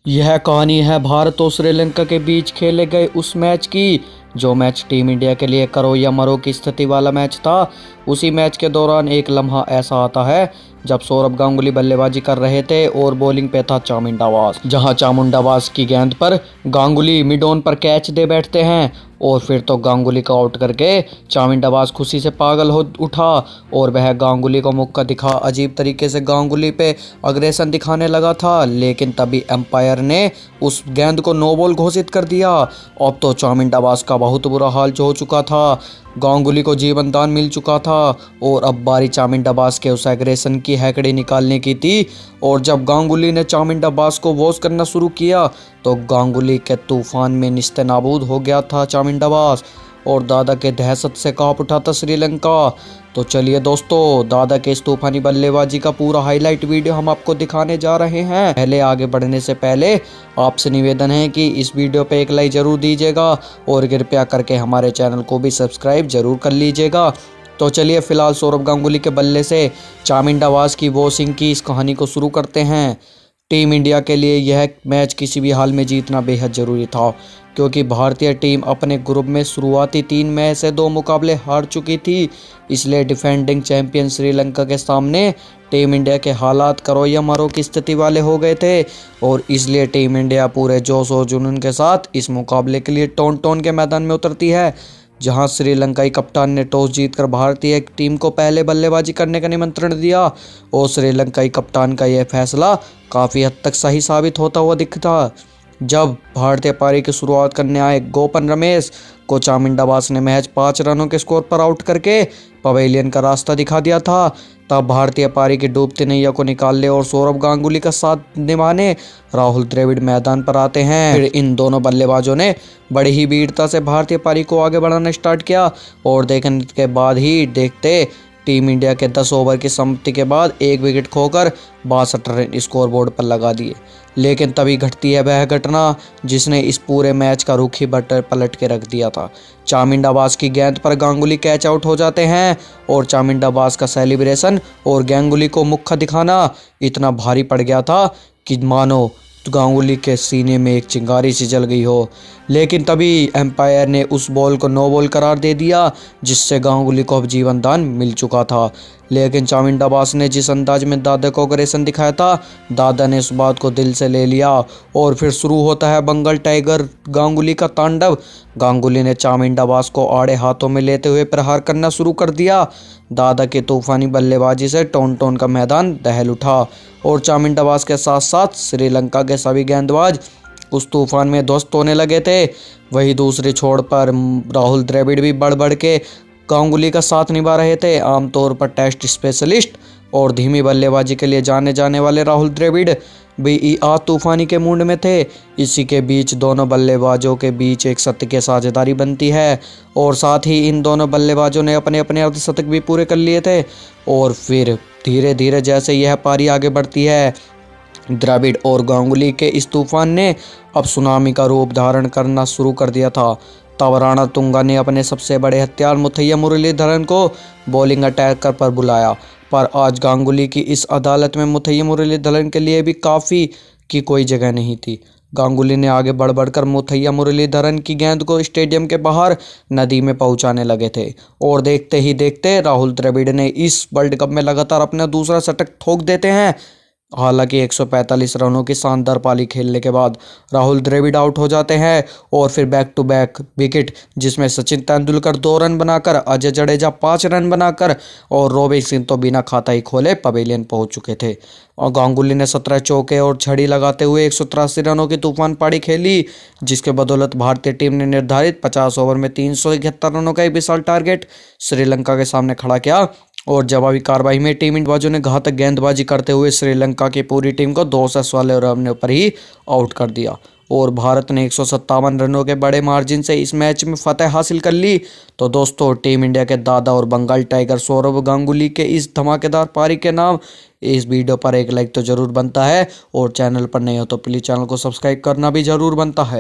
यह कहानी है भारत और श्रीलंका के बीच खेले गए उस मैच की जो मैच टीम इंडिया के लिए करो या मरो की स्थिति वाला मैच था। उसी मैच के दौरान एक लम्हा ऐसा आता है जब सौरव गांगुली बल्लेबाजी कर रहे थे और बॉलिंग पे था चामुंडावास, जहां चामुंडावास की गेंद पर गांगुली मिड ऑन पर कैच दे बैठते हैं और फिर तो गांगुली को आउट करके चामुंडावास खुशी से पागल हो उठा और वह गांगुली को मुक्का दिखा अजीब तरीके से गांगुली पे अग्रेसन दिखाने लगा था। लेकिन तभी एम्पायर ने उस गेंद को नो बॉल घोषित कर दिया। अब तो चामुंडावास का बहुत बुरा हाल हो चुका था, गांगुली को जीवन दान मिल चुका था और अब बारी चामुंडावास के उस एग्रेशन की हैकड़ी निकालने की थी। और जब गांगुली ने चामुंडावास को वॉश करना शुरू किया तो गांगुली के तूफान में निस्तेनाबूद हो गया था चामुंडावास और दादा के दहशत से कांप उठा था श्रीलंका। तो चलिए दोस्तों, दादा के इस तूफानी बल्लेबाजी का पूरा हाईलाइट वीडियो हम आपको दिखाने जा रहे हैं। पहले आगे बढ़ने से पहले आपसे निवेदन है कि इस वीडियो पे एक लाइक जरूर दीजिएगा और कृपया करके हमारे चैनल को भी सब्सक्राइब जरूर कर लीजिएगा। तो चलिए फिलहाल सौरव गांगुली के बल्ले से चामुंडावास की वॉशिंग की इस कहानी को शुरू करते हैं। टीम इंडिया के लिए यह मैच किसी भी हाल में जीतना बेहद ज़रूरी था, क्योंकि भारतीय टीम अपने ग्रुप में शुरुआती 3 मैच से 2 मुकाबले हार चुकी थी। इसलिए डिफेंडिंग चैंपियन श्रीलंका के सामने टीम इंडिया के हालात करो या मरो की स्थिति वाले हो गए थे और इसलिए टीम इंडिया पूरे जोश और जुनून के साथ इस मुकाबले के लिए टोन के मैदान में उतरती है, जहां श्रीलंकाई कप्तान ने टॉस जीतकर भारतीय टीम को पहले बल्लेबाजी करने का निमंत्रण दिया और श्रीलंकाई कप्तान का यह फैसला काफ़ी हद तक सही साबित होता हुआ दिखता। जब भारतीय पारी की शुरुआत करने आए गोपन रमेश को चामुंडावास ने महज 5 रनों के स्कोर पर आउट करके पवेलियन का रास्ता दिखा दिया था। तब भारतीय पारी की डूबती नैया को निकालने और सौरव गांगुली का साथ निभाने राहुल द्रविड़ मैदान पर आते हैं। फिर इन दोनों बल्लेबाजों ने बड़ी ही वीरता से भारतीय पारी को आगे बढ़ाना स्टार्ट किया और देखने के बाद ही देखते टीम इंडिया के 10 ओवर की समाप्ति के बाद 1 विकेट खोकर 62 रन स्कोरबोर्ड पर लगा दिए। लेकिन तभी घटती है वह घटना जिसने इस पूरे मैच का रुख ही बटर पलट के रख दिया था। चामुंडावास की गेंद पर गांगुली कैच आउट हो जाते हैं और चामुंडावास का सेलिब्रेशन और गांगुली को मुक्का दिखाना इतना भारी पड़ गया था कि मानो गांगुली के सीने में एक चिंगारी सी जल गई हो। लेकिन तभी एम्पायर ने उस बॉल को नो बॉल करार दे दिया, जिससे गांगुली को अब जीवन दान मिल चुका था। लेकिन चामुंडावास ने जिस अंदाज में दादा को अग्रेसन दिखाया था, दादा ने उस बात को दिल से ले लिया और फिर शुरू होता है बंगाल टाइगर गांगुली का तांडव। गांगुली ने चामुंडावास को आड़े हाथों में लेते हुए प्रहार करना शुरू कर दिया। दादा के तूफानी बल्लेबाजी से टोन का मैदान दहल उठा और चामुंडावास के साथ साथ श्रीलंका के सभी गेंदबाज उस तूफान में ध्वस्त होने लगे थे। वही दूसरे छोर पर राहुल द्रविड़ भी बढ़ के गांगुली का साथ निभा रहे थे। आमतौर पर टेस्ट स्पेशलिस्ट और धीमी बल्लेबाजी के लिए जाने जाने वाले राहुल द्रविड़ भी आज तूफानी के मूड में थे। इसी के बीच दोनों बल्लेबाजों के बीच एक शतक की साझेदारी बनती है और साथ ही इन दोनों बल्लेबाजों ने अपने अपने अर्धशतक भी पूरे कर लिए थे। और फिर धीरे धीरे जैसे यह पारी आगे बढ़ती है, द्रविड़ और गांगुली के इस तूफान ने अब सुनामी का रूप धारण करना शुरू कर दिया था। तब राणा तुंगा ने अपने सबसे बड़े हथियार मुथैया मुरलीधरन को बॉलिंग अटैकर पर बुलाया, पर आज गांगुली की इस अदालत में मुथैया मुरलीधरन के लिए भी काफ़ी की कोई जगह नहीं थी। गांगुली ने आगे बढ़कर मुथैया मुरलीधरन की गेंद को स्टेडियम के बाहर नदी में पहुंचाने लगे थे और देखते ही देखते राहुल द्रविड़ ने इस वर्ल्ड कप में लगातार अपना दूसरा शतक ठोक देते हैं। हालांकि 145 रनों की शानदार पारी खेलने के बाद राहुल द्रविड़ आउट हो जाते हैं और फिर बैक टू बैक विकेट, जिसमें सचिन तेंदुलकर 2 रन बनाकर, अजय जडेजा 5 रन बनाकर और रोबिन सिंह तो बिना खाता ही खोले पवेलियन पहुंच चुके थे। और गांगुली ने 17 चौके और छड़ी लगाते हुए 183 रनों की तूफान पारी खेली, जिसके बदौलत भारतीय टीम ने निर्धारित 50 ओवर में 371 रनों का एक विशाल टारगेट श्रीलंका के सामने खड़ा किया। और जवाबी कार्रवाई में टीम इंडिया ने घातक गेंदबाजी करते हुए श्रीलंका की पूरी टीम को 200 वाले रनों पर ही आउट कर दिया और भारत ने 157 रनों के बड़े मार्जिन से इस मैच में फतेह हासिल कर ली। तो दोस्तों, टीम इंडिया के दादा और बंगाल टाइगर सौरव गांगुली के इस धमाकेदार पारी के नाम इस वीडियो पर एक लाइक तो जरूर बनता है और चैनल पर नए हो तो प्लीज़ चैनल को सब्सक्राइब करना भी जरूर बनता है।